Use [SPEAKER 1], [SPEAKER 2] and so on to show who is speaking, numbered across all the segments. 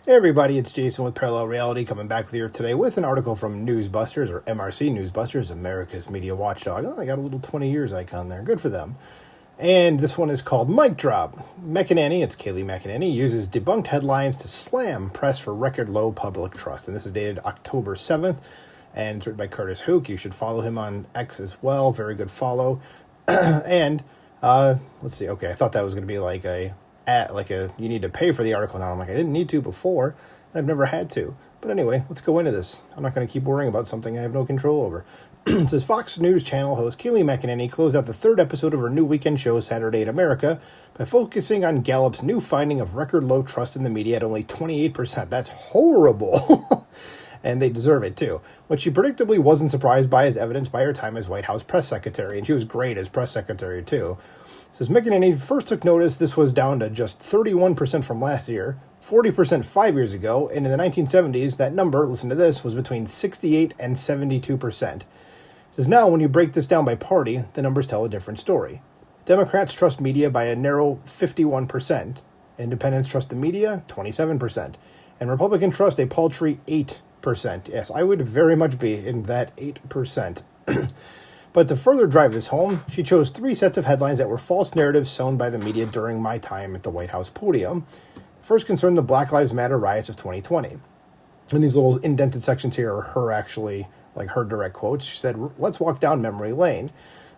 [SPEAKER 1] Hey everybody, it's Jason with Parallel Reality coming back with you today with an article from Newsbusters, or MRC Newsbusters, America's Media Watchdog. Oh, I got a little 20 years icon there. Good for them. And this one is called Mic Drop. McEnany, it's Kayleigh McEnany, uses debunked headlines to slam press for record low public trust. And this is dated October 7th, and it's written by Curtis Hook. You should follow him on X as well. Very good follow. And let's see. Okay, I thought that was going to be like a you need to pay for the article now. I'm like, I didn't need to before, and I've never had to. But anyway, let's go into this. I'm not going to keep worrying about something I have no control over. It says Fox News Channel host Kayleigh McEnany closed out the third episode of her new weekend show, Saturday in America, by focusing on Gallup's new finding of record low trust in the media at only 28%. That's horrible. And they deserve it, too. What she predictably wasn't surprised by is evidenced by her time as White House press secretary, and she was great as press secretary, too. It says McEnany first took notice this was down to just 31% from last year, 40% 5 years ago, and in the 1970s, that number, listen to this, was between 68 and 72%. It says now, when you break this down by party, the numbers tell a different story. Democrats trust media by a narrow 51%. Independents trust the media, 27%. And Republicans trust a paltry 8%. Yes, I would very much be in that 8%. But to further drive this home, she chose three sets of headlines that were false narratives sown by the media during my time at the White House podium. The first concerned the Black Lives Matter riots of 2020. And these little indented sections here are her actually, like her direct quotes. She said, "Let's walk down memory lane.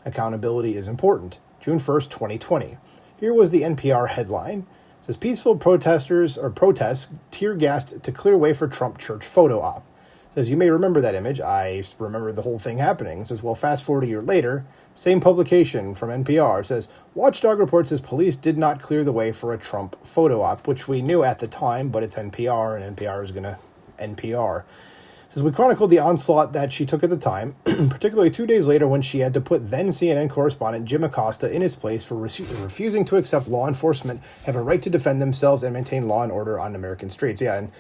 [SPEAKER 1] Accountability is important. June 1st, 2020. Here was the NPR headline. It says, peaceful protests tear-gassed to clear way for Trump church photo op. It says, you may remember that image. I remember the whole thing happening. It says, well, fast forward a year later, same publication from NPR. It says, Watchdog reports says police did not clear the way for a Trump photo op, which we knew at the time, but it's NPR, and NPR is going to NPR. It says, we chronicled the onslaught that she took at the time, particularly 2 days later when she had to put then CNN correspondent Jim Acosta in his place for refusing to accept law enforcement have a right to defend themselves and maintain law and order on American streets. Yeah, and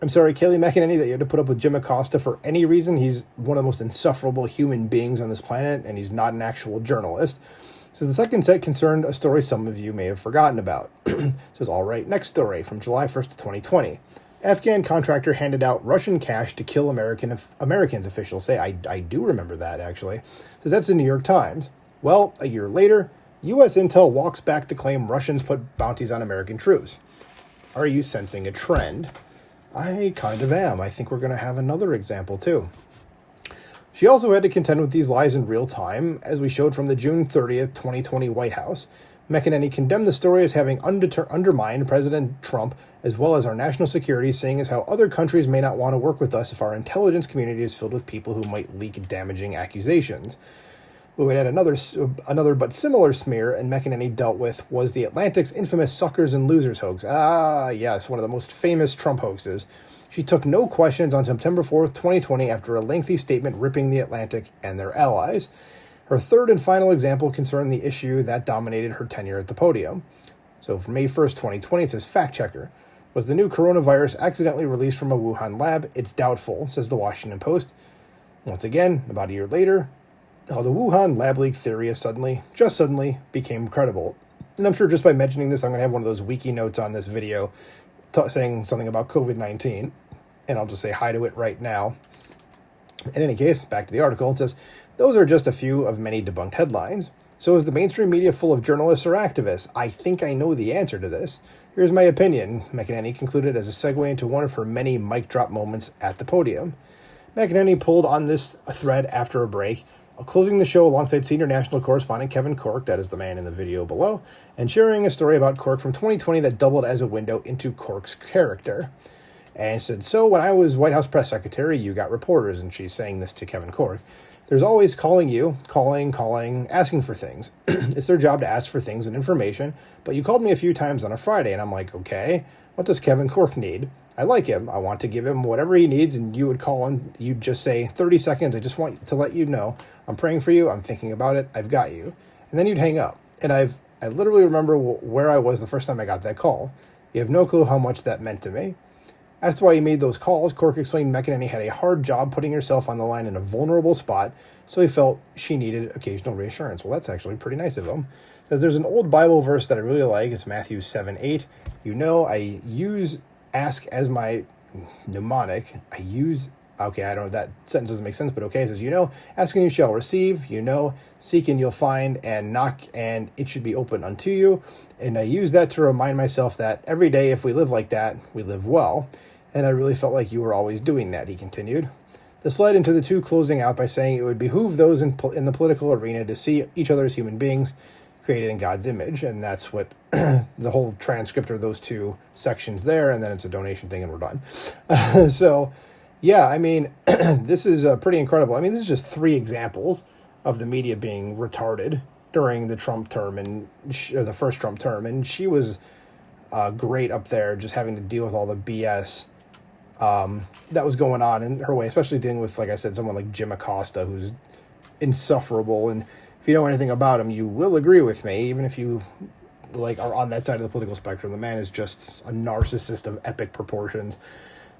[SPEAKER 1] I'm sorry, Kayleigh McEnany, that you had to put up with Jim Acosta for any reason. He's one of the most insufferable human beings on this planet, and he's not an actual journalist. It says the second set concerned a story some of you may have forgotten about. It says, all right, next story from July 1st of 2020. Afghan contractor handed out Russian cash to kill Americans, officials say. I do remember that, actually. Says that's the New York Times. Well, a year later, U.S. intel walks back to claim Russians put bounties on American troops. Are you sensing a trend? I kind of am. I think we're going to have another example, too. She also had to contend with these lies in real time, as we showed from the June 30th, 2020 White House. McEnany condemned the story as having undermined President Trump, as well as our national security, saying as how other countries may not want to work with us if our intelligence community is filled with people who might leak damaging accusations. What we had another but similar smear, and McEnany dealt with, was the Atlantic's infamous suckers and losers hoax. Ah, yes, one of the most famous Trump hoaxes. She took no questions on September 4th, 2020, after a lengthy statement ripping the Atlantic and their allies. Her third and final example concerned the issue that dominated her tenure at the podium. So from May 1st, 2020, it says, fact checker. Was the new coronavirus accidentally released from a Wuhan lab? It's doubtful, says the Washington Post. Once again, about a year later, the Wuhan lab leak theory is just suddenly became credible. And I'm sure just by mentioning this, I'm going to have one of those wiki notes on this video saying something about COVID-19. And I'll just say hi to it right now. In any case, back to the article, it says, those are just a few of many debunked headlines. So is the mainstream media full of journalists or activists? I think I know the answer to this. Here's my opinion, McEnany concluded as a segue into one of her many mic drop moments at the podium. McEnany pulled on this thread after a break, closing the show alongside senior national correspondent Kevin Corke, that is the man in the video below, and sharing a story about Corke from 2020 that doubled as a window into Corke's character. And said, so when I was White House press secretary, you got reporters, and she's saying this to Kevin Corke. There's always calling, asking for things. It's their job to ask for things and information, but you called me a few times on a Friday, and I'm like, okay, what does Kevin Corke need? I like him. I want to give him whatever he needs, and you would call him. You'd just say, 30 seconds, I just want to let you know. I'm praying for you. I'm thinking about it. I've got you. And then you'd hang up. And I literally remember where I was the first time I got that call. You have no clue how much that meant to me. As to why he made those calls, Corke explained McEnany had a hard job putting herself on the line in a vulnerable spot, so he felt she needed occasional reassurance. Well, that's actually pretty nice of him. Because there's an old Bible verse that I really like. It's Matthew 7:8. You know, I use ask as my mnemonic. I use, okay, I don't know, that sentence doesn't make sense, but okay, it says, ask and you shall receive, seek and you'll find, and knock and it should be open unto you. And I use that to remind myself that every day, if we live like that, we live well. And I really felt like you were always doing that, he continued. This led into the two closing out by saying it would behoove those in the political arena to see each other as human beings created in God's image. And that's what the whole transcript of those two sections there, and then it's a donation thing and we're done. So, yeah, I mean, this is pretty incredible. I mean, this is just 3 examples of the media being retarded during the Trump term and the first Trump term. And she was great up there just having to deal with all the BS that was going on in her way, especially dealing with, like I said, someone like Jim Acosta, who's insufferable. And if you know anything about him, you will agree with me, even if you are on that side of the political spectrum. The man is just a narcissist of epic proportions.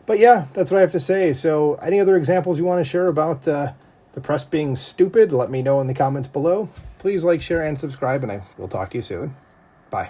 [SPEAKER 1] But yeah, that's what I have to say. So any other examples you want to share about the press being stupid, let me know in the comments below. Please like, share, and subscribe, and I will talk to you soon. Bye.